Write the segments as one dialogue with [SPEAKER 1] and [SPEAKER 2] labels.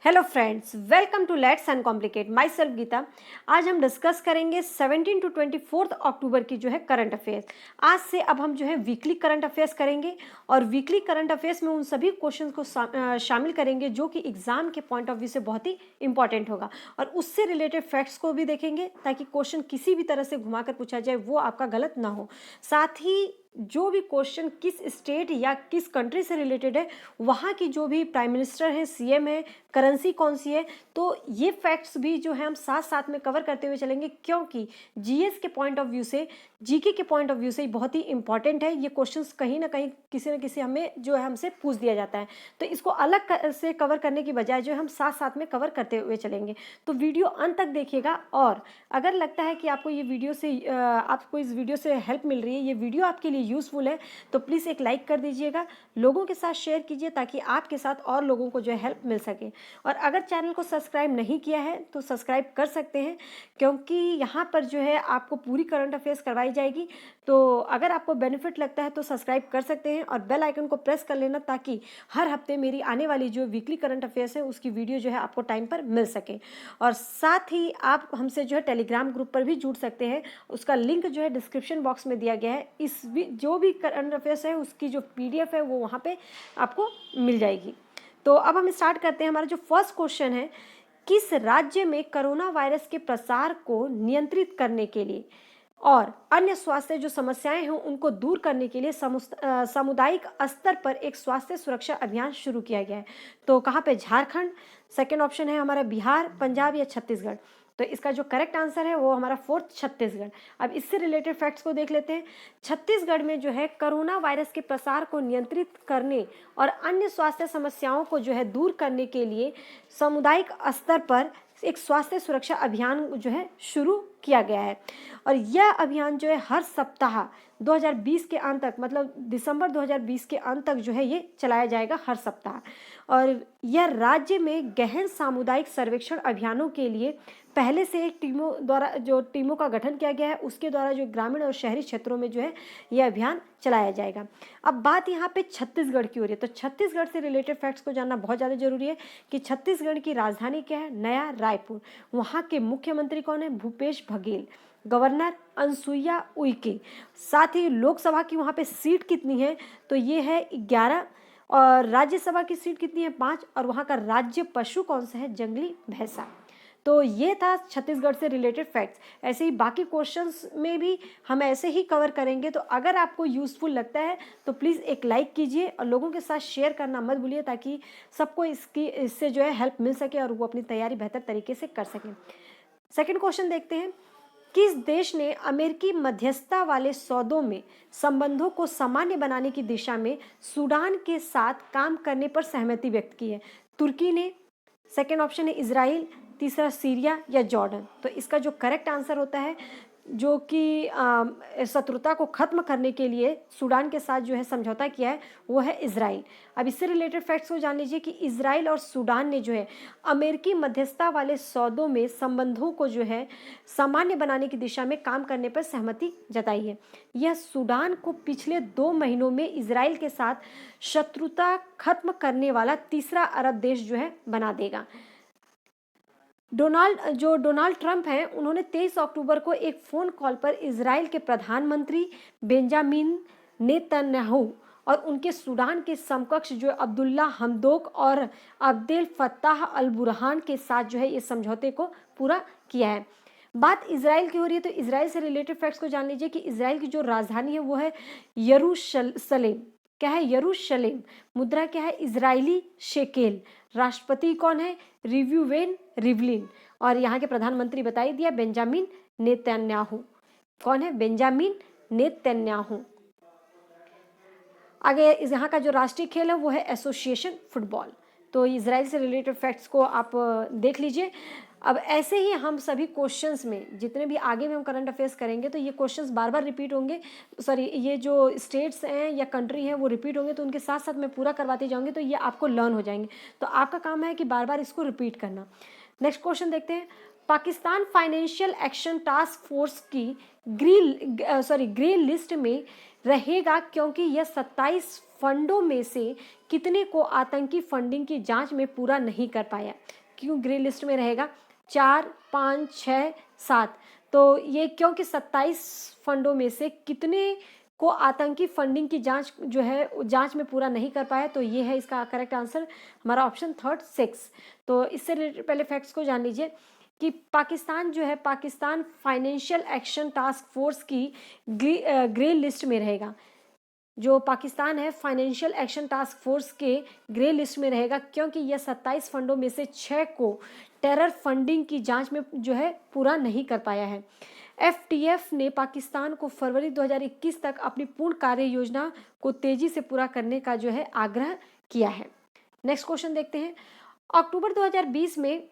[SPEAKER 1] Hello friends, welcome to let's uncomplicate. Myself Geeta. आज हम discuss करेंगे 17 टू 24 अक्टूबर की जो है करंट अफेयर्स। आज से अब हम जो है वीकली करंट अफेयर्स करेंगे और वीकली करंट अफेयर्स में उन सभी क्वेश्चंस को शामिल करेंगे जो कि एग्जाम के पॉइंट ऑफ व्यू से बहुत ही इंपॉर्टेंट होगा और उससे रिलेटेड फैक्ट्स को भी देखेंगे ताकि क्वेश्चन किसी भी तरह से घुमाकर पूछा जाए वो आपका गलत ना हो। साथ ही जो भी क्वेश्चन किस स्टेट या किस कंट्री से रिलेटेड है, वहाँ की जो भी प्राइम मिनिस्टर है, सीएम है, करेंसी कौन सी है, तो ये फैक्ट्स भी जो है हम साथ साथ में कवर करते हुए चलेंगे क्योंकि जीएस के पॉइंट ऑफ व्यू से, जीके के पॉइंट ऑफ व्यू से बहुत ही इंपॉर्टेंट है। ये क्वेश्चंस कहीं ना कहीं किसी न किसी हमें जो है हमसे पूछ दिया जाता है, तो इसको अलग से कवर करने की बजाय जो है हम साथ साथ में कवर करते हुए चलेंगे। तो वीडियो अंत तक देखिएगा और अगर लगता है कि आपको ये वीडियो से आपको इस वीडियो से हेल्प मिल रही है, ये वीडियो आपके लिए यूज़फुल है, तो प्लीज़ एक लाइक कर दीजिएगा, लोगों के साथ शेयर कीजिए ताकि आपके साथ और लोगों को जो है हेल्प मिल सके। और अगर चैनल को सब्सक्राइब नहीं किया है तो सब्सक्राइब कर सकते हैं क्योंकि यहाँ पर जो है आपको पूरी करंट अफेयर्स करवाई जाएगी। तो अगर आपको बेनिफिट लगता है तो सब्सक्राइब कर सकते हैं और बेल आइकन को प्रेस कर लेना ताकि हर हफ्ते मेरी आने वाली जो वीकली करंट अफेयर्स है उसकी वीडियो जो है आपको टाइम पर मिल सके। और साथ ही आप हमसे जो है टेलीग्राम ग्रुप पर भी जुड़ सकते हैं, उसका लिंक जो है डिस्क्रिप्शन बॉक्स में दिया गया है। इस भी जो भी करंट अफेयर्स है उसकी जो PDF है वो वहाँ पे आपको मिल जाएगी। तो अब हम स्टार्ट करते हैं। हमारा जो फर्स्ट क्वेश्चन है, किस राज्य में कोरोना वायरस के प्रसार को नियंत्रित करने के लिए और अन्य स्वास्थ्य जो समस्याएं हैं उनको दूर करने के लिए सामुदायिक स्तर पर एक स्वास्थ्य सुरक्षा अभियान शुरू किया गया है? तो कहाँ पे? झारखंड। सेकेंड ऑप्शन है हमारा बिहार, पंजाब या छत्तीसगढ़। तो इसका जो करेक्ट आंसर है वो हमारा फोर्थ छत्तीसगढ़। अब इससे रिलेटेड फैक्ट्स को देख लेते हैं। छत्तीसगढ़ में जो है कोरोना वायरस के प्रसार को नियंत्रित करने और अन्य स्वास्थ्य समस्याओं को जो है दूर करने के लिए सामुदायिक स्तर पर एक स्वास्थ्य सुरक्षा अभियान जो है शुरू किया गया है। और यह अभियान जो है हर सप्ताह 2020 के अंत तक, मतलब दिसंबर 2020 के अंत तक जो है ये चलाया जाएगा हर सप्ताह। और यह राज्य में गहन सामुदायिक सर्वेक्षण अभियानों के लिए पहले से एक टीमों का गठन किया गया है, उसके द्वारा जो ग्रामीण और शहरी क्षेत्रों में जो है यह अभियान चलाया जाएगा। अब बात यहाँ पे छत्तीसगढ़ की हो रही है, तो छत्तीसगढ़ से रिलेटेड फैक्ट्स को जानना बहुत ज़्यादा जरूरी है कि छत्तीसगढ़ की राजधानी क्या है? नया रायपुर। वहाँ के मुख्यमंत्री कौन है? भूपेश बघेल। गवर्नर अनसुईया उइके। साथ ही लोकसभा की वहाँ पे सीट कितनी है? तो ये है 11। और राज्यसभा की सीट कितनी है? 5। और वहाँ का राज्य पशु कौन सा है? जंगली भैंसा। तो ये था छत्तीसगढ़ से रिलेटेड फैक्ट्स। ऐसे ही बाकी क्वेश्चंस में भी हम ऐसे ही कवर करेंगे। तो अगर आपको यूज़फुल लगता है तो प्लीज़ एक लाइक कीजिए और लोगों के साथ शेयर करना मत भूलिए ताकि सबको इससे जो है हेल्प मिल सके और वो अपनी तैयारी बेहतर तरीके से कर सकें। सेकेंड क्वेश्चन देखते हैं। किस देश ने अमेरिकी मध्यस्थता वाले सौदों में संबंधों को सामान्य बनाने की दिशा में सूडान के साथ काम करने पर सहमति व्यक्त की है? तुर्की ने। सेकेंड ऑप्शन है इजराइल, तीसरा सीरिया या जॉर्डन। तो इसका जो करेक्ट आंसर होता है, जो कि शत्रुता को खत्म करने के लिए सूडान के साथ जो है समझौता किया है, वो है इजराइल। अब इससे रिलेटेड फैक्ट्स को जान लीजिए कि इजराइल और सूडान ने जो है अमेरिकी मध्यस्थता वाले सौदों में संबंधों को जो है सामान्य बनाने की दिशा में काम करने पर सहमति जताई है। यह सूडान को पिछले 2 महीनों में इजराइल के साथ शत्रुता खत्म करने वाला तीसरा अरब देश जो है बना देगा। डोनाल्ड ट्रंप हैं, उन्होंने 23 अक्टूबर को एक फ़ोन कॉल पर इजराइल के प्रधानमंत्री बेंजामिन नेतन्याहू और उनके सूडान के समकक्ष जो अब्दुल्ला हमदोक और अब्देल फत्ताह अल बुरहान के साथ जो है इस समझौते को पूरा किया है। बात इजराइल की हो रही है तो इजराइल से रिलेटेड फैक्ट्स को जान लीजिए कि इजराइल की जो राजधानी है वो है यरूशलेम। क्या है? यरूशलेम। मुद्रा क्या है? Israeli shekel. राष्ट्रपति कौन है? रिव्यूवेन रिवलिन। और यहाँ के प्रधानमंत्री बता ही दिया, बेंजामिन नेतन्याहू। कौन है? Benjamin Netanyahu. आगे यहाँ का जो राष्ट्रीय खेल है वो है एसोसिएशन फुटबॉल। तो इजराइल से रिलेटेड फैक्ट्स को आप देख लीजिए। अब ऐसे ही हम सभी क्वेश्चंस में जितने भी आगे में हम करंट अफेयर्स करेंगे तो ये क्वेश्चंस बार बार रिपीट होंगे। सॉरी, ये जो स्टेट्स हैं या कंट्री हैं वो रिपीट होंगे, तो उनके साथ साथ मैं पूरा करवाती जाऊंगी तो ये आपको लर्न हो जाएंगे। तो आपका काम है कि बार बार इसको रिपीट करना। नेक्स्ट क्वेश्चन देखते हैं। Pakistan financial action task force की ग्रे लिस्ट में रहेगा क्योंकि यह 27 फंडों में से कितने को आतंकी फंडिंग की जांच में पूरा नहीं कर पाया? क्यों ग्रे लिस्ट में रहेगा? 4, 5, 6, 7। तो ये क्योंकि 27 फंडों में से कितने को आतंकी फंडिंग की जांच जो है जांच में पूरा नहीं कर पाया, तो ये है इसका करेक्ट आंसर हमारा ऑप्शन थर्ड 6। तो इससे रिलेटेड पहले फैक्ट्स को जान लीजिए कि पाकिस्तान जो है Pakistan financial action task force की ग्रे लिस्ट में रहेगा। जो पाकिस्तान है फाइनेंशियल एक्शन टास्क फोर्स के ग्रे लिस्ट में रहेगा क्योंकि यह 27 फंडों में से 6 को टेरर फंडिंग की जांच में जो है पूरा नहीं कर पाया है। एफटीएफ ने पाकिस्तान को फरवरी 2021 तक अपनी पूर्ण कार्य योजना को तेजी से पूरा करने का जो है आग्रह किया है। नेक्स्ट क्वेश्चन देखते हैं। अक्टूबर 2020 में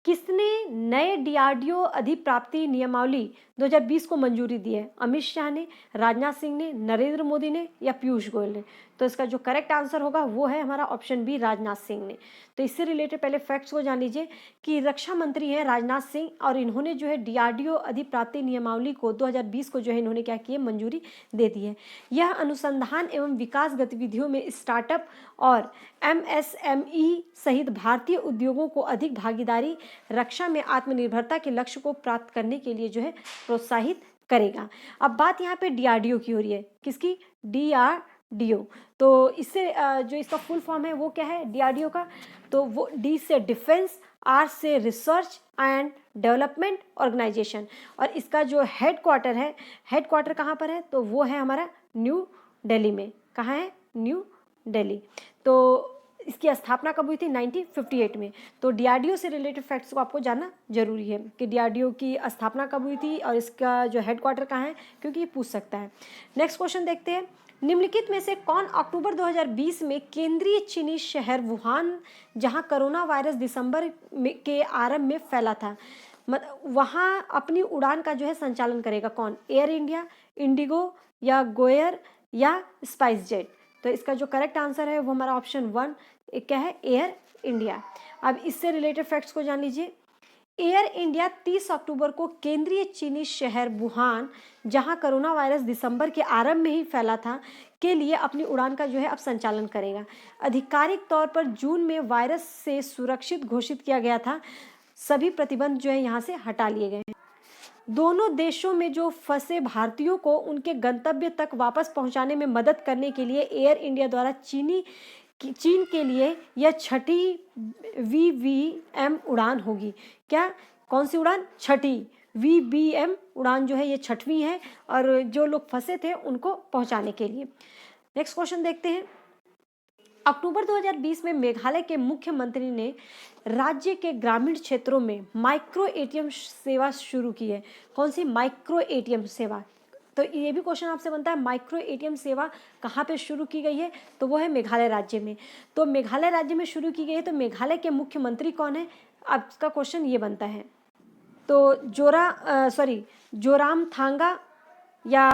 [SPEAKER 1] किसने नए डीआरडीओ अधिप्राप्ति नियमावली 2020 को मंजूरी दी है? अमित शाह ने, राजनाथ सिंह ने, नरेंद्र मोदी ने या पीयूष गोयल ने? तो इसका जो करेक्ट आंसर होगा वो है हमारा ऑप्शन बी, राजनाथ सिंह ने। तो इससे रिलेटेड पहले फैक्ट्स को जान लीजिए कि रक्षा मंत्री हैं राजनाथ सिंह और इन्होंने जो है डीआरडीओ अधिप्राप्ति नियमावली को 2020 को जो है इन्होंने क्या किया, मंजूरी दे दी है। यह अनुसंधान एवं विकास गतिविधियों में स्टार्टअप और एमएसएमई सहित भारतीय उद्योगों को अधिक भागीदारी, रक्षा में आत्मनिर्भरता के लक्ष्य को प्राप्त करने के लिए जो है प्रोत्साहित करेगा। अब बात यहाँ पे डीआरडीओ की हो रही है, किसकी? डीआरडीओ। तो इससे जो इसका फुल फॉर्म है वो क्या है डीआरडीओ का? तो वो डी से डिफेंस, आर से रिसर्च एंड डेवलपमेंट ऑर्गेनाइजेशन, और इसका जो हेडक्वार्टर है, हेडक्वार्टर कहाँ पर है? तो वो है हमारा न्यू दिल्ली में। कहाँ है? न्यू दिल्ली। तो इसकी स्थापना कब हुई थी? 1958 में। तो डीआरडीओ से रिलेटेड फैक्ट्स को आपको जानना जरूरी है कि डीआरडीओ की स्थापना कब हुई थी और इसका जो हेडक्वार्टर कहाँ है, क्योंकि ये पूछ सकता है। नेक्स्ट क्वेश्चन देखते हैं। निम्नलिखित में से कौन अक्टूबर 2020 में केंद्रीय चीनी शहर वुहान, जहां कोरोना वायरस दिसंबर के आरंभ में फैला था, वहां अपनी उड़ान का जो है संचालन करेगा? कौन? एयर इंडिया, इंडिगो या गोएयर या स्पाइस जेट? तो इसका जो करेक्ट आंसर है वो हमारा ऑप्शन 1 क्या है? Air India. अब इससे रिलेटेड फैक्ट्स को जान लीजिए। एयर इंडिया 30 अक्टूबर को केंद्रीय चीनी शहर वुहान, जहां कोरोना वायरस दिसंबर के आरंभ में ही फैला था, के लिए अपनी उड़ान का जो है अब संचालन करेगा। आधिकारिक तौर पर जून में वायरस से सुरक्षित घोषित किया गया था। सभी प्रतिबंध जो है यहाँ से हटा लिए गए हैं। दोनों देशों में जो फंसे भारतीयों को उनके गंतव्य तक वापस पहुंचाने में मदद करने के लिए एयर इंडिया द्वारा चीन के लिए यह छठी वीवीएम उड़ान होगी। क्या? कौन सी उड़ान? छठी वीबीएम उड़ान जो है ये छठवीं है और जो लोग फंसे थे उनको पहुंचाने के लिए। नेक्स्ट क्वेश्चन देखते हैं। अक्टूबर 2020 में मेघालय के मुख्यमंत्री ने राज्य के ग्रामीण क्षेत्रों में माइक्रो एटीएम सेवा शुरू की है। कौन सी? माइक्रो एटीएम सेवा। तो ये भी क्वेश्चन आपसे बनता है, माइक्रो एटीएम सेवा कहाँ पे शुरू की गई है? तो वो है मेघालय राज्य में। तो मेघालय राज्य में शुरू की गई है, तो मेघालय के मुख्यमंत्री कौन है? अब इसका क्वेश्चन ये बनता है। तो जोराम थांगा या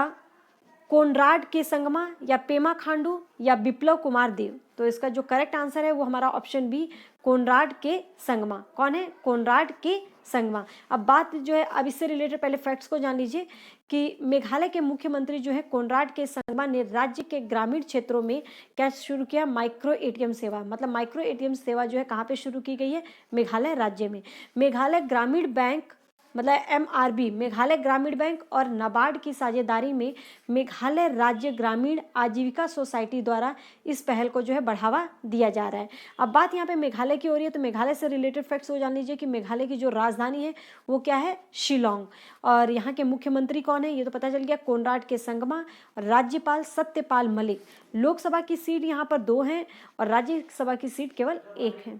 [SPEAKER 1] कोनराड के संगमा या पेमा खांडू या बिप्लव कुमार देव? तो इसका जो करेक्ट आंसर है वो हमारा ऑप्शन बी, कोनराड के संगमा। कौन है? कोनराड के संगमा। अब बात जो है, अब इससे रिलेटेड पहले फैक्ट्स को जान लीजिए कि मेघालय के मुख्यमंत्री जो है कोनराड के संगमा ने राज्य के ग्रामीण क्षेत्रों में क्या शुरू किया? माइक्रो एटीएम सेवा। मतलब माइक्रो एटीएम सेवा जो है कहाँ पे शुरू की गई है? मेघालय राज्य में। मेघालय ग्रामीण बैंक मतलब एमआरबी, मेघालय ग्रामीण बैंक और नाबार्ड की साझेदारी में मेघालय राज्य ग्रामीण आजीविका सोसाइटी द्वारा इस पहल को जो है बढ़ावा दिया जा रहा है। अब बात यहाँ पे मेघालय की हो रही है, तो मेघालय से रिलेटेड फैक्ट्स हो जान लीजिए कि मेघालय की जो राजधानी है वो क्या है? शिलोंग। और यहाँ के मुख्यमंत्री कौन है? ये तो पता चल गया, कोनराड के संगमा। राज्यपाल सत्यपाल मलिक। लोकसभा की सीट यहाँ पर 2 हैं और राज्यसभा की सीट केवल 1 है।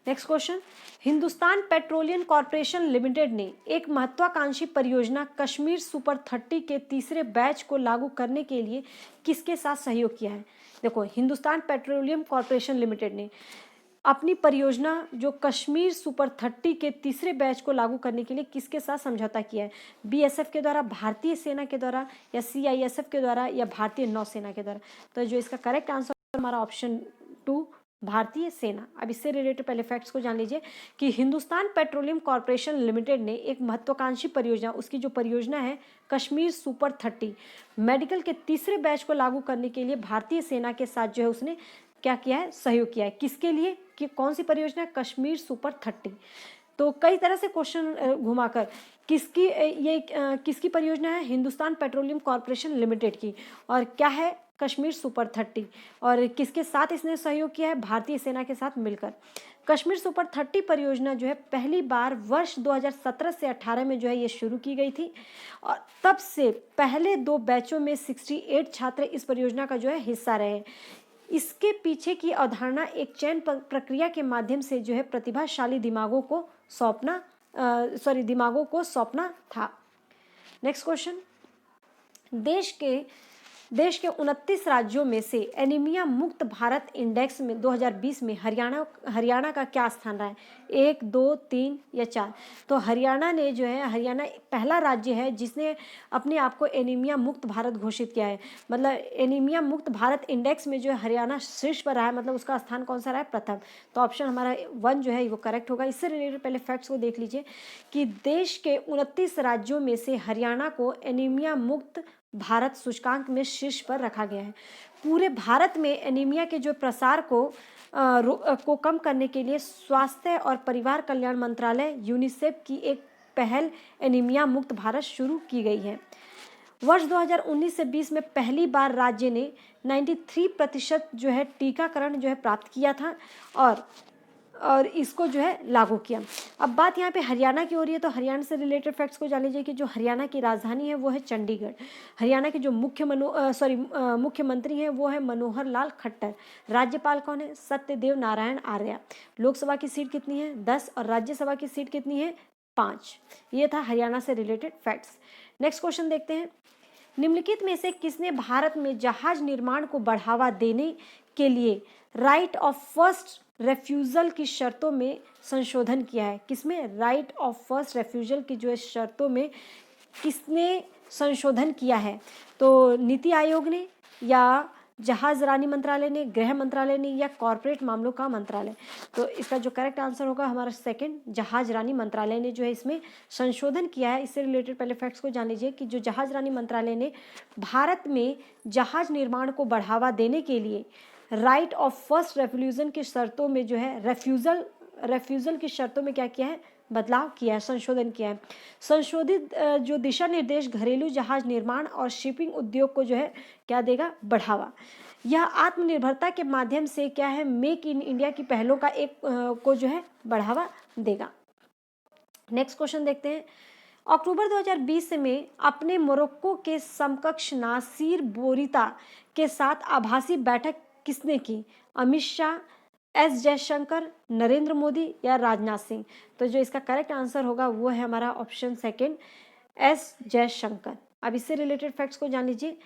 [SPEAKER 1] Next question. Hindustan petroleum corporation limited ने एक महत्वाकांक्षी परियोजना कश्मीर सुपर 30 के तीसरे बैच को लागू करने के लिए किसके साथ सहयोग किया है? देखो, हिंदुस्तान पेट्रोलियम कॉर्पोरेशन लिमिटेड ने अपनी परियोजना जो कश्मीर सुपर 30 के तीसरे बैच को लागू करने के लिए किसके साथ समझौता किया है? बीएसएफ के द्वारा, भारतीय सेना के द्वारा या सीआईएसएफ के द्वारा या भारतीय नौसेना के द्वारा? तो जो इसका करेक्ट आंसर हमारा ऑप्शन 2 भारतीय सेना। अब इससे रिलेटेड पहले फैक्ट्स को जान लीजिए कि हिंदुस्तान पेट्रोलियम कॉर्पोरेशन लिमिटेड ने एक महत्वाकांक्षी परियोजना, उसकी जो परियोजना है कश्मीर सुपर 30 मेडिकल के तीसरे बैच को लागू करने के लिए भारतीय सेना के साथ जो है उसने क्या किया है, सहयोग किया है। किसके लिए, कि कौन सी परियोजना, कश्मीर सुपर 30। तो कई तरह से क्वेश्चन घुमाकर किसकी परियोजना है, हिंदुस्तान पेट्रोलियम कॉर्पोरेशन लिमिटेड की, और क्या है, कश्मीर सुपर 30, और किसके साथ इसने सहयोग किया है, भारतीय सेना के साथ मिलकर। कश्मीर सुपर 30 परियोजना जो है पहली बार वर्ष 2017 से 18 में जो है ये शुरू की गई थी, और तब से पहले 2 बैचों में 68 छात्र इस परियोजना का जो है हिस्सा रहे। इसके पीछे की अवधारणा एक चयन प्रक्रिया के माध्यम से जो है प्रतिभाशाली दिमागों को सौंपना था। नेक्स्ट क्वेश्चन, देश के 29 राज्यों में से एनीमिया मुक्त भारत इंडेक्स में 2020 में हरियाणा का क्या स्थान रहा है, 1, 2, 3 या 4। तो हरियाणा पहला राज्य है जिसने अपने आप को एनीमिया मुक्त भारत घोषित किया है। मतलब एनीमिया मुक्त भारत इंडेक्स में जो है हरियाणा शीर्ष पर रहा है, मतलब उसका स्थान कौन सा रहा है, प्रथम। तो ऑप्शन हमारा 1 जो है वो करेक्ट होगा। इससे रिलेटेड पहले फैक्ट्स को देख लीजिए कि देश के 29 राज्यों में से हरियाणा को एनीमिया मुक्त भारत सूचकांक में शीर्ष पर रखा गया है। पूरे भारत में एनीमिया के जो प्रसार को कम करने के लिए स्वास्थ्य और परिवार कल्याण मंत्रालय यूनिसेफ की एक पहल एनीमिया मुक्त भारत शुरू की गई है। वर्ष 2019 से 20 में पहली बार राज्य ने 93% जो है टीकाकरण जो है प्राप्त किया था और इसको जो है लागू किया। अब बात यहाँ पे हरियाणा की हो रही है, तो हरियाणा से रिलेटेड फैक्ट्स को जान लीजिए कि जो हरियाणा की राजधानी है वो है चंडीगढ़। हरियाणा के जो मुख्यमंत्री हैं वो है मनोहर लाल खट्टर। राज्यपाल कौन है, सत्यदेव नारायण आर्य। लोकसभा की सीट कितनी है, 10, और राज्यसभा की सीट कितनी है, 5। ये था हरियाणा से रिलेटेड फैक्ट्स। नेक्स्ट क्वेश्चन देखते हैं, निम्नलिखित में से किसने भारत में जहाज निर्माण को बढ़ावा देने के लिए राइट ऑफ फर्स्ट रेफ्यूजल की शर्तों में संशोधन किया है। किसमें, राइट ऑफ फर्स्ट रेफ्यूजल की जो है शर्तों में किसने संशोधन किया है। तो नीति आयोग ने, या जहाज रानी मंत्रालय ने, गृह मंत्रालय ने, या कॉर्पोरेट मामलों का मंत्रालय। तो इसका जो करेक्ट आंसर होगा हमारा सेकंड, जहाज रानी मंत्रालय ने जो है इसमें संशोधन किया है। इससे रिलेटेड पहले फैक्ट्स को जान लीजिए कि जो जहाज रानी मंत्रालय ने भारत में जहाज निर्माण को बढ़ावा देने के लिए राइट ऑफ फर्स्ट रेफ्यूजल की शर्तों में जो है रेफ्यूजल की शर्तों में क्या किया है, बदलाव किया है, संशोधन किया है। संशोधित जो दिशा निर्देश घरेलू जहाज निर्माण और शिपिंग उद्योग को जो है क्या देगा, बढ़ावा। यह आत्मनिर्भरता के माध्यम से क्या है, मेक इन इंडिया की पहलों का को जो है बढ़ावा देगा। नेक्स्ट क्वेश्चन देखते हैं, अक्टूबर 2020 में अपने मोरक्को के समकक्ष नासिर बोरिता के साथ आभासी बैठक किसने की, अमित शाह, एस जयशंकर, नरेंद्र मोदी या राजनाथ सिंह। तो जो इसका करेक्ट आंसर होगा वो है हमारा ऑप्शन सेकंड, एस जयशंकर। अब इससे रिलेटेड फैक्ट्स को जान लीजिए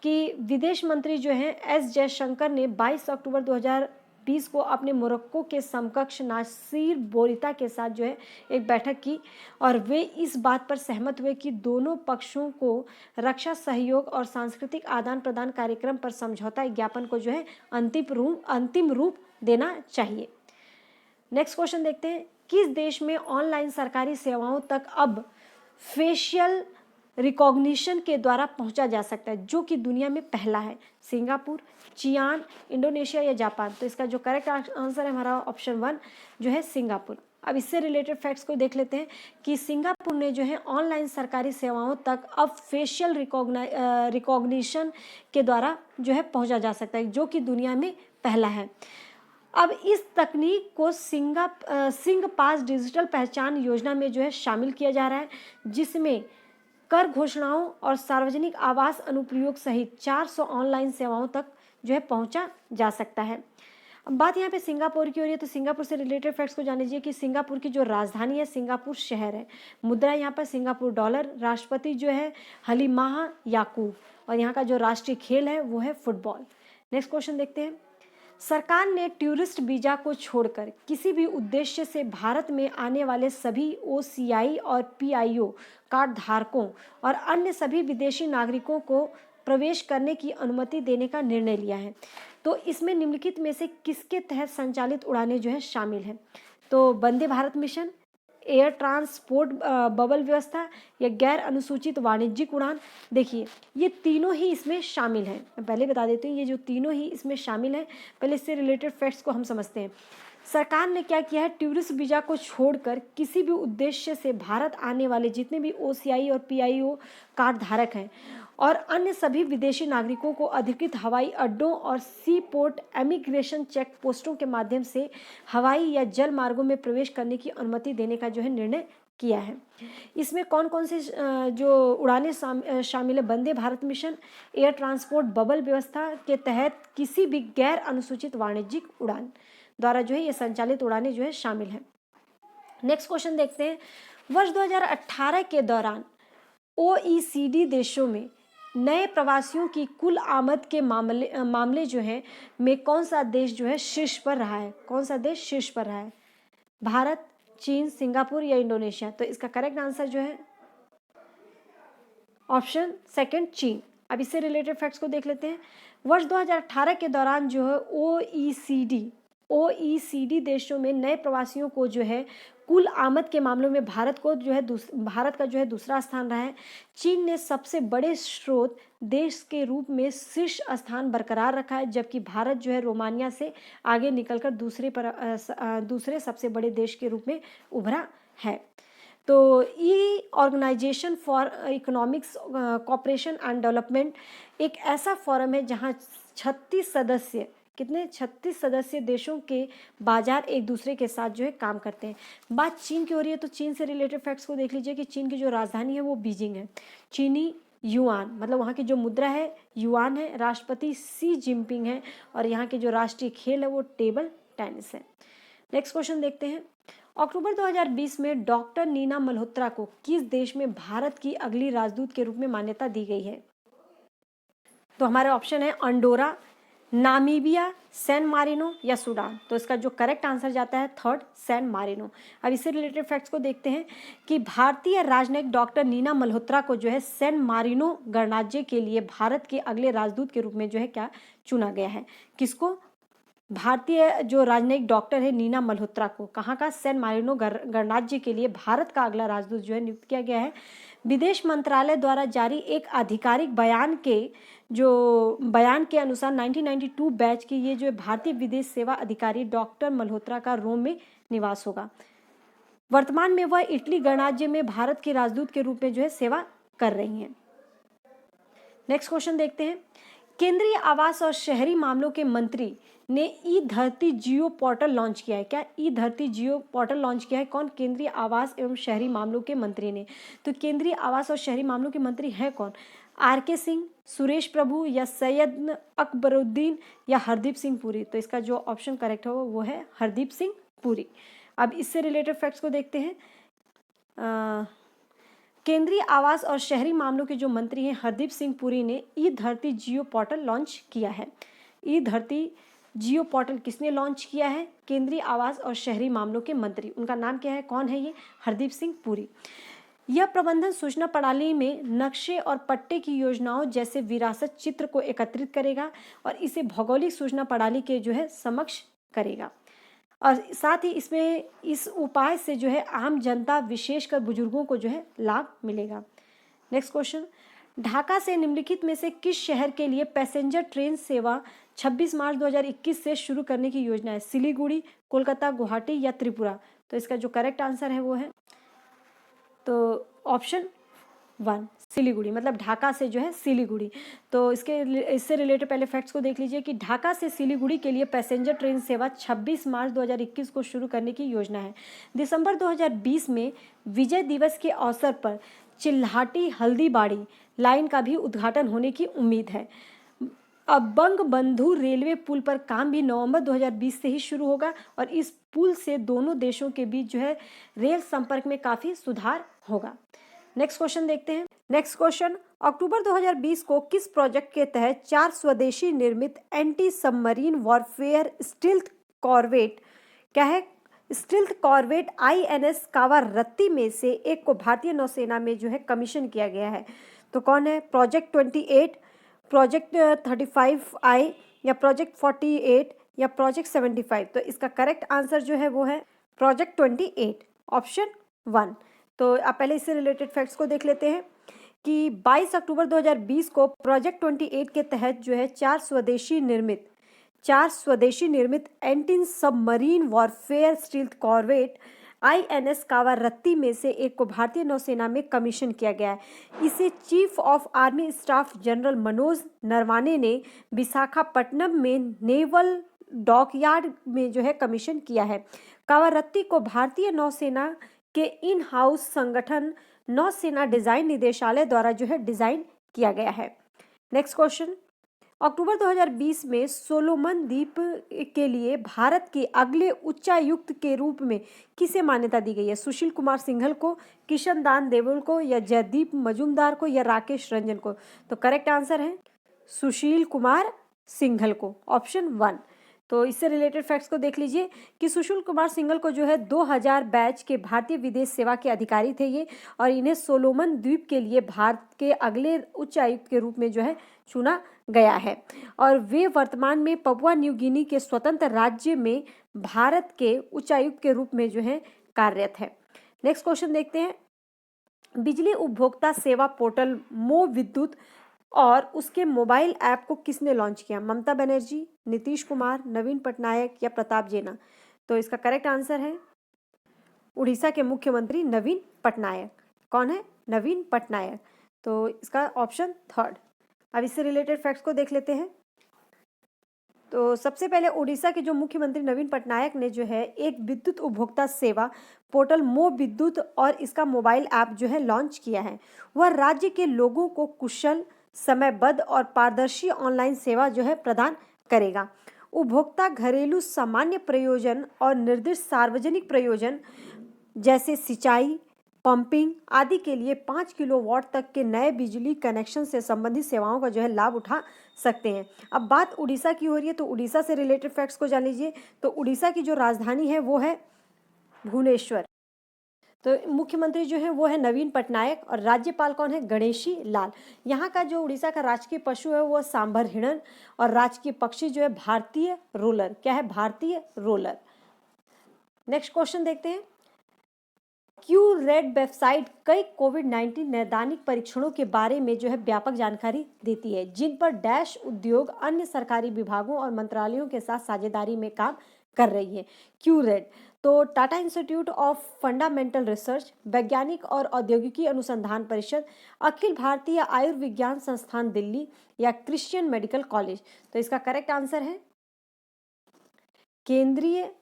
[SPEAKER 1] कि विदेश मंत्री जो हैं एस जयशंकर ने 22 अक्टूबर 2020 को अपने मोरक्को के समकक्ष नासिर बोरिता के साथ जो है एक बैठक की, और वे इस बात पर सहमत हुए कि दोनों पक्षों को रक्षा सहयोग और सांस्कृतिक आदान प्रदान कार्यक्रम पर समझौता ज्ञापन को जो है अंतिम रूप देना चाहिए। नेक्स्ट क्वेश्चन देखते हैं, किस देश में ऑनलाइन सरकारी सेवाओं तक अब फेशियल रिकॉग्निशन के द्वारा पहुंचा जा सकता है, जो कि दुनिया में पहला है, सिंगापुर, चियान, इंडोनेशिया या जापान। तो इसका जो करेक्ट आंसर है हमारा ऑप्शन 1 जो है सिंगापुर। अब इससे रिलेटेड फैक्ट्स को देख लेते हैं कि सिंगापुर ने जो है ऑनलाइन सरकारी सेवाओं तक अब फेशियल रिकॉग्निशन के द्वारा जो है पहुंचा जा सकता है, जो कि दुनिया में पहला है। अब इस तकनीक को सिंग पास डिजिटल पहचान योजना में जो है शामिल किया जा रहा है, जिसमें कर घोषणाओं और सार्वजनिक आवास अनुप्रयोग सहित 400 ऑनलाइन सेवाओं तक जो है पहुंचा जा सकता है। अब बात यहाँ पे सिंगापुर की हो रही है, तो सिंगापुर से रिलेटेड फैक्ट्स को जान लीजिए कि सिंगापुर की जो राजधानी है सिंगापुर शहर है, मुद्रा यहाँ पर सिंगापुर डॉलर, राष्ट्रपति जो है हलीमाह याकूब, और यहाँ का जो राष्ट्रीय खेल है वो है फुटबॉल। नेक्स्ट क्वेश्चन देखते हैं, सरकार ने टूरिस्ट वीजा को छोड़कर किसी भी उद्देश्य से भारत में आने वाले सभी OCI और PIO कार्ड धारकों और अन्य सभी विदेशी नागरिकों को प्रवेश करने की अनुमति देने का निर्णय लिया है। तो इसमें निम्नलिखित में से किसके तहत संचालित उड़ानें जो है शामिल हैं? तो Vande Bharat mission, air transport bubble व्यवस्था या गैर अनुसूचित वाणिज्यिक उड़ान। देखिए ये तीनों ही इसमें शामिल हैं। मैं पहले बता देती हूँ, ये जो तीनों ही इसमें शामिल हैं, पहले इससे रिलेटेड फैक्ट्स को हम समझते हैं। सरकार ने क्या किया है, टूरिस्ट वीज़ा को छोड़कर किसी भी उद्देश्य से भारत आने वाले जितने भी OCI और PIO कार्ड धारक हैं और अन्य सभी विदेशी नागरिकों को अधिकृत हवाई अड्डों और सी पोर्ट इमिग्रेशन चेक पोस्टों के माध्यम से हवाई या जल मार्गों में प्रवेश करने की अनुमति देने का जो है निर्णय किया है। इसमें कौन कौन से जो उड़ानें शामिल है? Vande Bharat mission, air transport bubble व्यवस्था के तहत किसी भी गैर अनुसूचित वाणिज्यिक उड़ान द्वारा जो है ये संचालित उड़ानें जो है शामिल हैं। नेक्स्ट क्वेश्चन देखते हैं। वर्ष 2018 के दौरान OECD देशों में नए प्रवासियों की कुल आमद के मामले जो है में कौन सा देश जो है शीर्ष पर रहा है? कौन सा देश शीर्ष पर रहा है? भारत, चीन, सिंगापुर या इंडोनेशिया? तो इसका करेक्ट आंसर जो है ऑप्शन सेकंड, चीन। अब इससे रिलेटेड फैक्ट्स को देख लेते हैं। वर्ष 2018 के दौरान जो है OECD देशों में नए प्रवासियों को जो है कुल आमद के मामलों में भारत का जो है दूसरा स्थान रहा है। चीन ने सबसे बड़े स्रोत देश के रूप में शीर्ष स्थान बरकरार रखा है, जबकि भारत जो है रोमानिया से आगे निकलकर दूसरे सबसे बड़े देश के रूप में उभरा है। तो ये organisation for economics cooperation and development एक ऐसा फोरम है जहाँ 36 सदस्य देशों के बाजार एक दूसरे के साथ जो है काम करते हैं। बात चीन की हो रही है तो चीन से रिलेटेड फैक्ट्स को देख लीजिए कि चीन की जो राजधानी है वो बीजिंग है। चीनी युआन मतलब वहाँ की जो मुद्रा है युआन है। राष्ट्रपति सी जिनपिंग है और यहाँ के जो राष्ट्रीय खेल है वो टेबल टेनिस है। नेक्स्ट क्वेश्चन देखते हैं। अक्टूबर 2020 में डॉक्टर नीना मल्होत्रा को किस देश में भारत की अगली राजदूत के रूप में मान्यता दी गई है? तो हमारे ऑप्शन है अंडोरा, नामीबिया, सैन मारिनो या सूडान। तो इसका जो करेक्ट आंसर जाता है थर्ड, सैन मारिनो। अब इससे रिलेटेड फैक्ट्स को देखते हैं कि भारतीय राजनयिक डॉक्टर नीना मल्होत्रा को जो है सैन मारिनो गणराज्य के लिए भारत के अगले राजदूत के रूप में जो है क्या चुना गया है? किसको? भारतीय जो राजनयिक डॉक्टर है नीना मल्होत्रा को कहाँ का? सैन मारिनो गणराज्य के लिए भारत का अगला राजदूत जो है नियुक्त किया गया है। विदेश मंत्रालय द्वारा जारी एक आधिकारिक बयान के अनुसार 1992 बैच की ये जो भारतीय विदेश सेवा अधिकारी डॉक्टर मल्होत्रा का रोम में निवास होगा। वर्तमान में वह इटली गणराज्य में भारत के राजदूत के रूप में जो है सेवा कर रही हैं। नेक्स्ट क्वेश्चन देखते हैं। केंद्रीय आवास और शहरी मामलों के मंत्री ने ई धरती जियो पोर्टल लॉन्च किया है। क्या ई धरती जियो पोर्टल लॉन्च किया है? कौन? केंद्रीय आवास एवं शहरी मामलों के मंत्री ने। तो केंद्रीय आवास और शहरी मामलों के मंत्री हैं कौन? RK सिंह, सुरेश प्रभु या सैयद अकबरुद्दीन या हरदीप सिंह पुरी। तो इसका जो ऑप्शन करेक्ट होगा वो है हरदीप सिंह पुरी। अब इससे रिलेटेड फैक्ट्स को देखते हैं। केंद्रीय आवास और शहरी मामलों के जो मंत्री हैं हरदीप सिंह पुरी ने ई धरती जियो पोर्टल लॉन्च किया है। ई धरती जियो पोर्टल किसने लॉन्च किया है? केंद्रीय आवास और शहरी मामलों के मंत्री। उनका नाम क्या है? कौन है ये? हरदीप सिंह पुरी। यह प्रबंधन सूचना प्रणाली में नक्शे और पट्टे की योजनाओं जैसे विरासत चित्र को एकत्रित करेगा और इसे भौगोलिक सूचना प्रणाली के जो है समक्ष करेगा। और साथ ही इसमें इस उपाय से जो है आम जनता विशेषकर बुजुर्गों को जो है लाभ मिलेगा। Next question. ढाका से निम्नलिखित में से किस शहर के लिए पैसेंजर ट्रेन सेवा 26 मार्च 2021 से शुरू करने की योजना है? सिलीगुड़ी, कोलकाता, गुवाहाटी या त्रिपुरा? तो इसका जो करेक्ट आंसर है वो है तो ऑप्शन 1 सिलीगुड़ी, मतलब ढाका से जो है सिलीगुड़ी। तो इससे रिलेटेड पहले फैक्ट्स को देख लीजिए कि ढाका से सिलीगुड़ी के लिए पैसेंजर ट्रेन सेवा 26 मार्च 2021 को शुरू करने की योजना है। दिसंबर 2020 में विजय दिवस के अवसर पर चिल्हाटी हल्दीबाड़ी लाइन का भी उद्घाटन होने की उम्मीद है। अब बंगबंधु रेलवे पुल पर काम भी नवंबर 2020 से ही शुरू होगा और इस पुल से दोनों देशों के बीच जो है रेल संपर्क में काफ़ी सुधार होगा। नेक्स्ट क्वेश्चन देखते हैं। Next question. अक्टूबर 2020 को किस प्रोजेक्ट के तहत 4 स्वदेशी निर्मित anti submarine warfare stealth corvette क्या है? स्टील्थ कॉरवेट INS कावारत्ती में से एक को भारतीय नौसेना में जो है कमीशन किया गया है। तो कौन है? प्रोजेक्ट 28, प्रोजेक्ट 35I, या प्रोजेक्ट 48 या प्रोजेक्ट 75? तो इसका करेक्ट आंसर जो है वो है प्रोजेक्ट 28, ऑप्शन 1। तो आप पहले इससे रिलेटेड फैक्ट्स को देख लेते हैं कि 22 अक्टूबर 2020 को प्रोजेक्ट 28 के तहत जो है चार स्वदेशी निर्मित anti submarine warfare stealth corvette INS Kavaratti में से एक को भारतीय नौसेना में कमीशन किया गया है। इसे chief of army staff general Manoj Naravane ने विशाखापट्टनम में नेवल डॉकयार्ड में जो है कमीशन किया है। कावारत्ती को भारतीय नौसेना के इन हाउस संगठन नौसेना डिजाइन निदेशालय द्वारा जो है डिजाइन किया गया है। नेक्स्ट क्वेश्चन, अक्टूबर 2020 में सोलोमन द्वीप के लिए भारत के अगले उच्चायुक्त के रूप में किसे मान्यता दी गई है? सुशील कुमार सिंघल को, किशन दान देवल को, या जयदीप मजूमदार को, या राकेश रंजन को? तो करेक्ट आंसर है सुशील कुमार सिंघल को, ऑप्शन 1। तो इससे रिलेटेड फैक्ट्स को देख लीजिए कि सुशील कुमार सिंघल को जो है 2000 बैच के भारतीय विदेश सेवा के अधिकारी थे ये, और इन्हें सोलोमन द्वीप के लिए भारत के अगले उच्चायुक्त के रूप में जो है चुना गया है, और वे वर्तमान में पपुआ न्यू गिनी के स्वतंत्र राज्य में भारत के उच्चायुक्त के रूप में जो है कार्यरत है। नेक्स्ट क्वेश्चन देखते हैं, बिजली उपभोक्ता सेवा पोर्टल मो विद्युत और उसके मोबाइल ऐप को किसने लॉन्च किया? ममता बनर्जी, नीतीश कुमार, नवीन पटनायक, या प्रताप जेना? तो इसका करेक्ट आंसर है उड़ीसा के मुख्यमंत्री नवीन पटनायक। कौन है? नवीन पटनायक। तो इसका ऑप्शन 3। अब इससे रिलेटेड फैक्ट्स को देख लेते हैं। तो सबसे पहले उड़ीसा के जो मुख्यमंत्री नवीन पटनायक ने जो है एक विद्युत उपभोक्ता सेवा पोर्टल मो विद्युत और इसका मोबाइल ऐप जो है लॉन्च किया है। वह राज्य के लोगों को कुशल, समयबद्ध और पारदर्शी ऑनलाइन सेवा जो है प्रदान करेगा। उपभोक्ता घरेलू सामान्य प्रयोजन और निर्दिष्ट सार्वजनिक प्रयोजन जैसे सिंचाई, पंपिंग आदि के लिए 5 किलोवाट तक के नए बिजली कनेक्शन से संबंधित सेवाओं का जो है लाभ उठा सकते हैं। अब बात उड़ीसा की हो रही है, तो उड़ीसा से रिलेटेड फैक्ट्स को जान लीजिए। तो उड़ीसा की जो राजधानी है वो है भुवनेश्वर। तो मुख्यमंत्री जो है वो है नवीन पटनायक, और राज्यपाल कौन है? गणेशी लाल। यहाँ का जो उड़ीसा का राजकीय पशु है वो सांभर हिरण, और राजकीय पक्षी जो है भारतीय रोलर। क्या है? भारतीय रोलर। नेक्स्ट क्वेश्चन देखते हैं, क्यूरेड वेबसाइट कई कोविड-19 नैदानिक परीक्षणों के बारे में जो है व्यापक जानकारी देती है, जिन पर डैश उद्योग अन्य सरकारी विभागों और मंत्रालयों के साथ साझेदारी में काम कर रही है। क्यूरेड तो Tata institute of fundamental research, वैज्ञानिक और औद्योगिकी अनुसंधान परिषद, अखिल भारतीय आयुर्विज्ञान संस्थान दिल्ली, या क्रिश्चियन मेडिकल कॉलेज? तो इसका करेक्ट आंसर है केंद्रीय,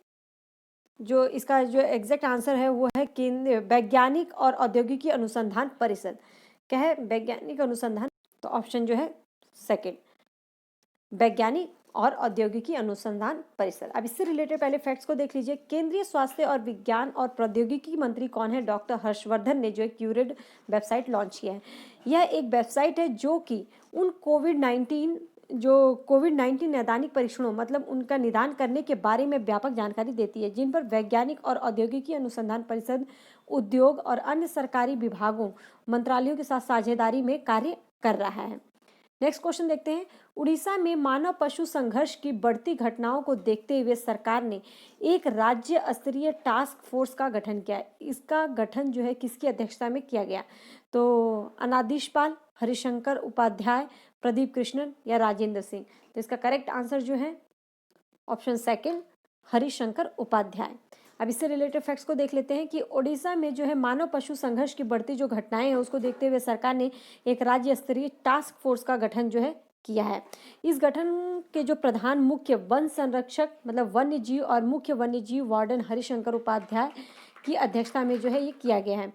[SPEAKER 1] जो इसका जो एग्जैक्ट आंसर है वो है केंद्रीय वैज्ञानिक और औद्योगिकी अनुसंधान परिषद। क्या है? वैज्ञानिक अनुसंधान। तो ऑप्शन जो है सेकंड, वैज्ञानिक और औद्योगिकी अनुसंधान परिषद। अब इससे रिलेटेड पहले फैक्ट्स को देख लीजिए। केंद्रीय स्वास्थ्य और विज्ञान और प्रौद्योगिकी मंत्री कौन है? डॉक्टर हर्षवर्धन ने जो है क्यूरेड वेबसाइट लॉन्च किया है। यह एक वेबसाइट है जो कि उन कोविड-19 नैदानिक परीक्षणों मतलब उनका निदान करने के बारे में व्यापक जानकारी देती है, जिन पर वैज्ञानिक और औद्योगिकी अनुसंधान परिषद, उद्योग और अन्य सरकारी विभागों, मंत्रालयों के साथ साझेदारी में कार्य कर रहा है। नेक्स्ट क्वेश्चन देखते हैं, उड़ीसा में मानव पशु संघर्ष की बढ़ती घटनाओं को देखते हुए सरकार ने एक राज्य स्तरीय टास्क फोर्स का गठन किया। इसका गठन जो है किसकी अध्यक्षता में किया गया? तो अनादेश पाल, हरिशंकर उपाध्याय, प्रदीप कृष्णन, या राजेंद्र सिंह? तो इसका करेक्ट आंसर जो है ऑप्शन सेकंड, हरिशंकर उपाध्याय। अब इससे रिलेटेड फैक्ट्स को देख लेते हैं कि ओडिशा में जो है मानव पशु संघर्ष की बढ़ती जो घटनाएं हैं उसको देखते हुए सरकार ने एक राज्य स्तरीय टास्क फोर्स का गठन जो है किया है। इस गठन के जो प्रधान मुख्य वन संरक्षक मतलब वन्य जीव और मुख्य वन्य जीव वार्डन हरिशंकर उपाध्याय की अध्यक्षता में जो है ये किया गया है।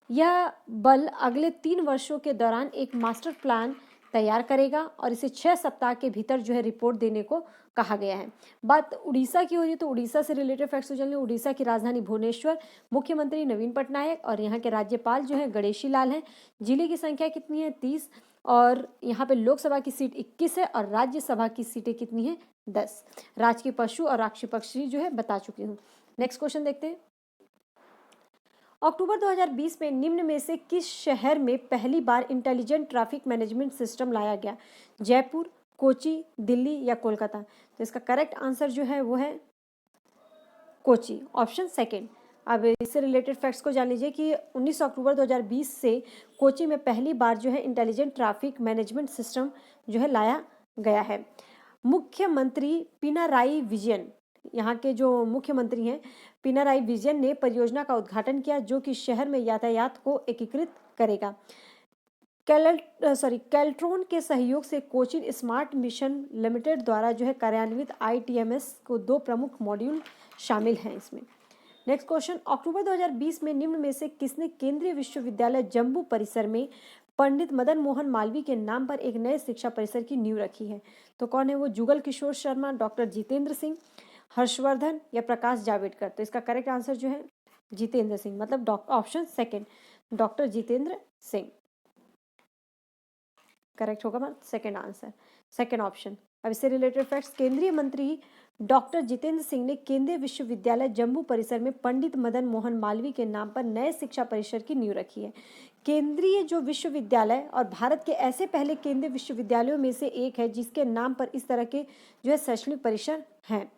[SPEAKER 1] यह बल अगले 3 वर्षों के दौरान एक मास्टर प्लान तैयार करेगा और इसे 6 सप्ताह के भीतर जो है रिपोर्ट देने को कहा गया है। बात उड़ीसा की हो रही है तो उड़ीसा से रिलेटेड फैक्ट्स हो जाएंगे। उड़ीसा की राजधानी भुवनेश्वर, मुख्यमंत्री नवीन पटनायक और यहाँ के राज्यपाल जो है गणेशी लाल हैं। जिले की संख्या कितनी है? 30, और यहाँ पे लोकसभा की सीट 21 है और राज्यसभा की सीटें कितनी है? 10। राजकीय पशु और राक्षी पक्षी जो है बता चुकी हूँ। नेक्स्ट क्वेश्चन देखते हैं, अक्टूबर 2020 में निम्न में से किस शहर में पहली बार इंटेलिजेंट ट्रैफिक मैनेजमेंट सिस्टम लाया गया? जयपुर, कोची, दिल्ली या कोलकाता? तो इसका करेक्ट आंसर जो है वो है कोची, ऑप्शन सेकेंड। अब इससे रिलेटेड फैक्ट्स को जान लीजिए कि 19 अक्टूबर 2020 से कोची में पहली बार जो है इंटेलिजेंट ट्रैफिक मैनेजमेंट सिस्टम जो है लाया गया है। मुख्यमंत्री पिनाराई विजयन, यहाँ के जो मुख्यमंत्री हैं पिनाराई विजयन ने परियोजना का उद्घाटन किया जो कि शहर में यातायात को एकीकृत करेगा। कैल्ट्रॉन के सहयोग से कोचिन स्मार्ट मिशन लिमिटेड द्वारा जो है कार्यान्वित ITMS को 2 प्रमुख मॉड्यूल शामिल हैं इसमें। नेक्स्ट क्वेश्चन, अक्टूबर 2020 में निम्न में से किसने केंद्रीय विश्वविद्यालय जम्मू परिसर में पंडित मदन मोहन मालवीय के नाम पर एक नए शिक्षा परिसर की नींव रखी है? तो कौन है वो? जुगल किशोर शर्मा, डॉक्टर जितेंद्र सिंह, हर्षवर्धन या प्रकाश जावड़ेकर? तो इसका करेक्ट आंसर जो है जितेंद्र सिंह, मतलब option second, doctor Jitendra Singh correct होगा हमारा सेकेंड आंसर, सेकेंड ऑप्शन। अब इससे रिलेटेड फैक्ट्स, केंद्रीय मंत्री डॉक्टर जितेंद्र सिंह ने केंद्रीय विश्वविद्यालय जम्मू परिसर में पंडित मदन मोहन मालवीय के नाम पर नए शिक्षा परिसर की नींव रखी है। केंद्रीय जो विश्वविद्यालय और भारत के ऐसे पहले केंद्रीय विश्वविद्यालयों में से एक है जिसके नाम पर इस तरह के जो है शैक्षणिक परिसर हैं।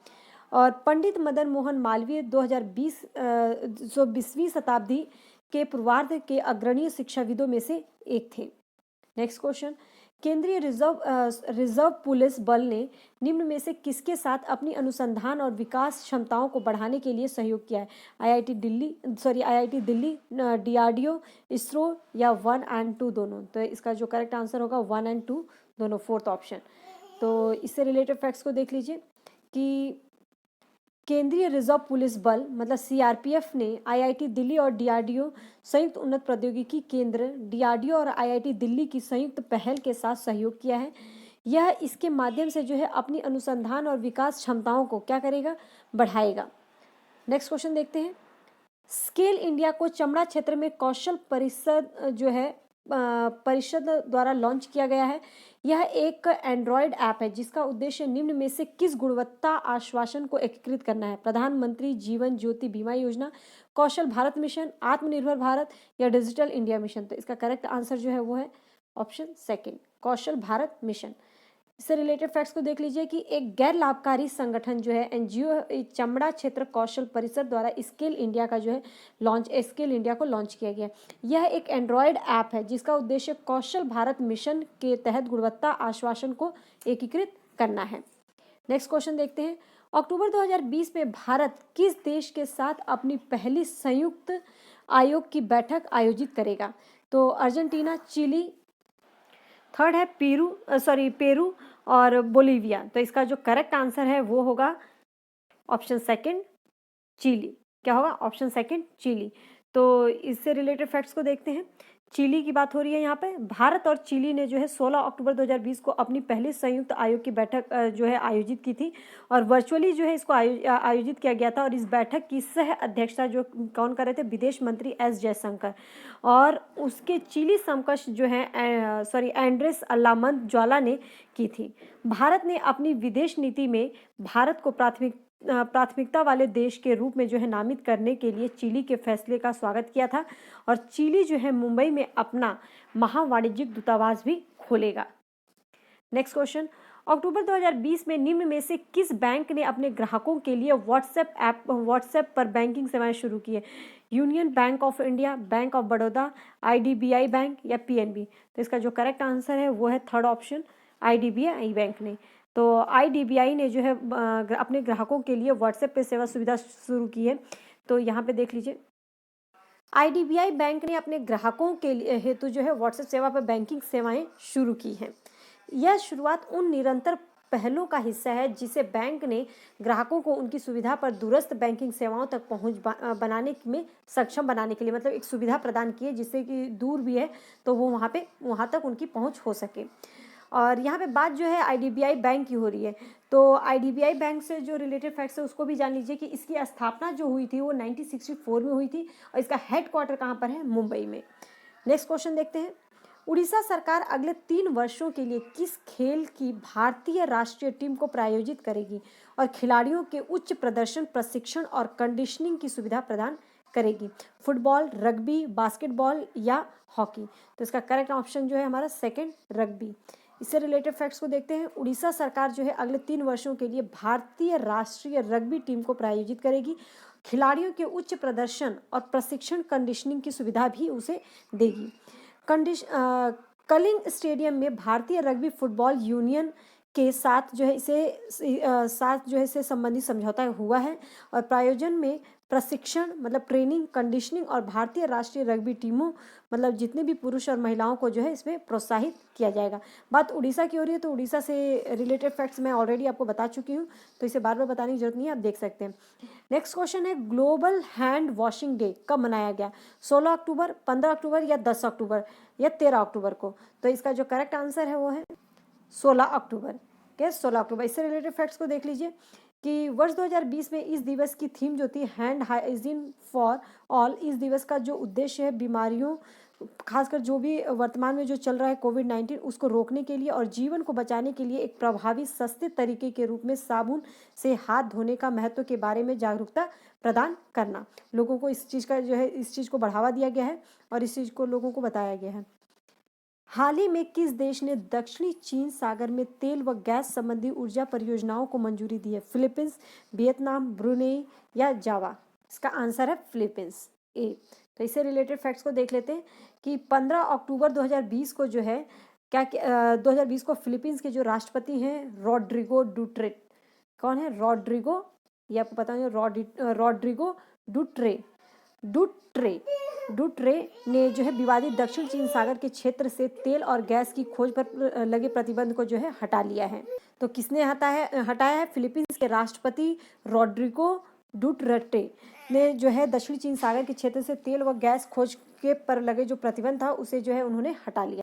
[SPEAKER 1] और पंडित मदन मोहन मालवीय 2020वीं शताब्दी के पूर्वार्ध के अग्रणी शिक्षाविदों में से एक थे। नेक्स्ट क्वेश्चन, केंद्रीय रिजर्व पुलिस बल ने निम्न में से किसके साथ अपनी अनुसंधान और विकास क्षमताओं को बढ़ाने के लिए सहयोग किया है? IIT दिल्ली, DRDO, इसरो या 1 और 2 दोनों? तो इसका जो करेक्ट आंसर होगा 1 और 2 दोनों, फोर्थ ऑप्शन। तो इससे रिलेटेड फैक्ट्स को देख लीजिए कि केंद्रीय रिजर्व पुलिस बल मतलब CRPF ने IIT दिल्ली और DRDO संयुक्त उन्नत प्रौद्योगिकी केंद्र DRDO और IIT दिल्ली की संयुक्त पहल के साथ सहयोग किया है। यह इसके माध्यम से जो है अपनी अनुसंधान और विकास क्षमताओं को क्या करेगा? बढ़ाएगा। नेक्स्ट क्वेश्चन देखते हैं, स्केल इंडिया को चमड़ा क्षेत्र में कौशल परिषद जो है परिषद द्वारा लॉन्च किया गया है। यह एक एंड्रॉयड ऐप है जिसका उद्देश्य निम्न में से किस गुणवत्ता आश्वासन को एकीकृत करना है? प्रधानमंत्री जीवन ज्योति बीमा योजना, कौशल भारत मिशन, आत्मनिर्भर भारत या डिजिटल इंडिया मिशन? तो इसका करेक्ट आंसर जो है वो है ऑप्शन सेकेंड, कौशल भारत मिशन। इससे रिलेटेड फैक्ट्स को देख लीजिए कि एक गैर लाभकारी संगठन जो है NGO चमड़ा क्षेत्र कौशल परिषद द्वारा स्केल इंडिया का जो है स्केल इंडिया को लॉन्च किया गया। यह एक एंड्रॉयड ऐप है जिसका उद्देश्य कौशल भारत मिशन के तहत गुणवत्ता आश्वासन को एकीकृत करना है। नेक्स्ट क्वेश्चन देखते हैं, अक्टूबर 2020 में भारत किस देश के साथ अपनी पहली संयुक्त आयोग की बैठक आयोजित करेगा? तो अर्जेंटीना, चिली, थर्ड है पेरू और बोलीविया। तो इसका जो करेक्ट आंसर है वो होगा ऑप्शन सेकंड, चिली। क्या होगा? Option second, Chile. तो इससे रिलेटेड फैक्ट्स को देखते हैं, चिली की बात हो रही है यहाँ पे। भारत और चिली ने जो है 16 अक्टूबर 2020 को अपनी पहली संयुक्त आयोग की बैठक जो है आयोजित की थी और वर्चुअली जो है इसको आयोजित किया गया था। और इस बैठक की सह अध्यक्षता जो कौन कर रहे थे? विदेश मंत्री S जयशंकर। और उसके चिली समकक्ष जो है एंड्रेस अल्लामंद ज्वाला ने की थी। भारत ने अपनी विदेश नीति में भारत को प्राथमिकता वाले देश के रूप में जो है नामित करने के लिए चिली के फैसले का स्वागत किया था और चिली जो है मुंबई में अपना महावाणिज्यिक दूतावास भी खोलेगा। नेक्स्ट क्वेश्चन, अक्टूबर 2020 में निम्न में से किस बैंक ने अपने ग्राहकों के लिए व्हाट्सएप पर बैंकिंग सेवाएं शुरू की है? Union bank of India, bank of Baroda, IDBI bank या PNB? तो इसका जो करेक्ट आंसर है वो है थर्ड ऑप्शन, IDBI बैंक ने। तो IDBI ने जो है अपने ग्राहकों के लिए व्हाट्सएप पे सेवा सुविधा शुरू की है। तो यहाँ पे देख लीजिए, IDBI बैंक ने अपने ग्राहकों के लिए हेतु जो है व्हाट्सएप सेवा पर बैंकिंग सेवाएं शुरू की हैं। यह शुरुआत उन निरंतर पहलों का हिस्सा है जिसे बैंक ने ग्राहकों को उनकी सुविधा पर दूरस्थ बैंकिंग सेवाओं तक पहुंच बनाने में सक्षम बनाने के लिए, मतलब एक सुविधा प्रदान की है जिससे कि दूर भी है तो वो वहाँ तक उनकी पहुंच हो सके। और यहाँ पे बात जो है IDBI बैंक की हो रही है। तो IDBI बैंक से जो रिलेटेड फैक्ट्स है उसको भी जान लीजिए कि इसकी स्थापना जो हुई थी वो 1964 में हुई थी और इसका हेडक्वार्टर कहाँ पर है? मुंबई में। नेक्स्ट क्वेश्चन देखते हैं, उड़ीसा सरकार अगले 3 वर्षों के लिए किस खेल की भारतीय राष्ट्रीय टीम को प्रायोजित करेगी और खिलाड़ियों के उच्च प्रदर्शन, प्रशिक्षण और कंडीशनिंग की सुविधा प्रदान करेगी? फुटबॉल, रग्बी, बास्केटबॉल या हॉकी? तो इसका करेक्ट ऑप्शन जो है हमारा सेकंड, रग्बी। इससे रिलेटेड फैक्ट्स को देखते हैं। उड़ीसा सरकार जो है अगले 3 वर्षों के लिए भारतीय राष्ट्रीय रग्बी टीम को प्रायोजित करेगी। खिलाड़ियों के उच्च प्रदर्शन और प्रशिक्षण कंडीशनिंग की सुविधा भी उसे देगी। कलिंग स्टेडियम में भारतीय रग्बी फुटबॉल यूनियन के साथ जो है इससे संबंधित समझौता हुआ है और प्रायोजन में प्रशिक्षण मतलब ट्रेनिंग, कंडीशनिंग और भारतीय राष्ट्रीय रग्बी टीमों मतलब जितने भी पुरुष और महिलाओं को जो है इसमें प्रोत्साहित किया जाएगा। बात उड़ीसा की हो रही है तो उड़ीसा से रिलेटेड फैक्ट्स मैं ऑलरेडी आपको बता चुकी हूँ, तो इसे बार बार बताने की जरूरत नहीं है, आप देख सकते हैं। नेक्स्ट क्वेश्चन है, ग्लोबल हैंड वॉशिंग डे कब मनाया गया? 16 अक्टूबर, 15 अक्टूबर या 10 अक्टूबर या 13 अक्टूबर को? तो इसका जो करेक्ट आंसर है वो है 16 अक्टूबर। क्या 16 अक्टूबर। इससे रिलेटेड फैक्ट्स को देख लीजिए कि वर्ष 2020 में इस दिवस की थीम जो थी हैंड हाइजीन फॉर ऑल। इस दिवस का जो उद्देश्य है बीमारियों, खासकर जो भी वर्तमान में जो चल रहा है कोविड-19, उसको रोकने के लिए और जीवन को बचाने के लिए एक प्रभावी सस्ते तरीके के रूप में साबुन से हाथ धोने का महत्व के बारे में जागरूकता प्रदान करना। लोगों को इस चीज़ का जो है इस चीज़ को बढ़ावा दिया गया है और इस चीज़ को लोगों को बताया गया है। हाल ही में किस देश ने दक्षिणी चीन सागर में तेल व गैस संबंधी ऊर्जा परियोजनाओं को मंजूरी दी है? फिलीपींस, वियतनाम, ब्रुनेई या जावा? इसका आंसर है फिलीपींस, ए। तो इससे रिलेटेड फैक्ट्स को देख लेते हैं कि 15 अक्टूबर 2020 को जो है 2020 को फिलीपींस के जो राष्ट्रपति हैं रोड्रिगो डुटरेट। कौन है? रोड्रिगो, ये आपको पता है, रोड्रिगो डुटरे ने जो है विवादित दक्षिण चीन सागर के क्षेत्र से तेल और गैस की खोज पर लगे प्रतिबंध को जो है हटा लिया है। तो किसने हटाया है? फिलीपींस के राष्ट्रपति रोड्रिगो डुटरेटे ने जो है दक्षिण चीन सागर के क्षेत्र से तेल व गैस खोज के पर लगे जो प्रतिबंध था उसे जो है उन्होंने हटा लिया।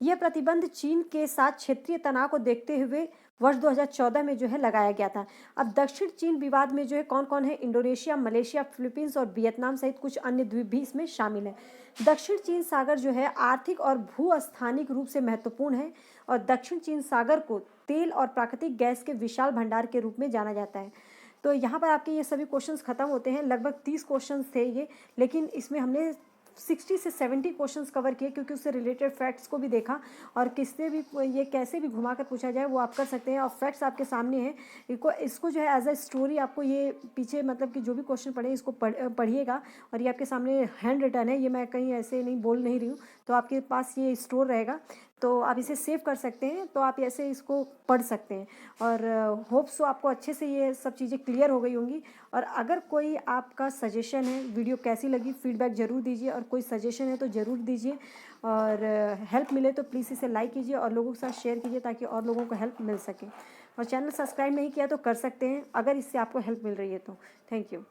[SPEAKER 1] यह प्रतिबंध चीन के साथ क्षेत्रीय तनाव को देखते हुए वर्ष 2014 में जो है लगाया गया था। अब दक्षिण चीन विवाद में जो है कौन कौन है? इंडोनेशिया, मलेशिया, फिलीपींस और वियतनाम सहित कुछ अन्य द्वीप भी इसमें शामिल है। दक्षिण चीन सागर जो है आर्थिक और भू-स्थानिक रूप से महत्वपूर्ण है और दक्षिण चीन सागर को तेल और प्राकृतिक गैस के विशाल भंडार के रूप में जाना जाता है। तो यहाँ पर आपके ये सभी क्वेश्चंस खत्म होते हैं। लगभग 30 क्वेश्चंस थे ये, लेकिन इसमें हमने 60 से 70 क्वेश्चंस कवर किए क्योंकि उससे रिलेटेड फैक्ट्स को भी देखा और किससे भी ये कैसे भी घुमा कर पूछा जाए वो आप कर सकते हैं और फैक्ट्स आपके सामने हैं। इसको जो है एज अ स्टोरी आपको ये पीछे मतलब कि जो भी क्वेश्चन पढ़े इसको पढ़िएगा और ये आपके सामने हैंड रिटन है, ये मैं कहीं ऐसे नहीं बोल नहीं रही हूँ, तो आपके पास ये स्टोर रहेगा तो आप इसे सेव कर सकते हैं, तो आप ऐसे इसको पढ़ सकते हैं और होप सो आपको अच्छे से ये सब चीज़ें क्लियर हो गई होंगी। और अगर कोई आपका सजेशन है, वीडियो कैसी लगी फीडबैक ज़रूर दीजिए और कोई सजेशन है तो ज़रूर दीजिए और हेल्प मिले तो प्लीज़ इसे लाइक कीजिए और लोगों के साथ शेयर कीजिए ताकि और लोगों को हेल्प मिल सके। और चैनल सब्सक्राइब नहीं किया तो कर सकते हैं अगर इससे आपको हेल्प मिल रही है तो। Thank you.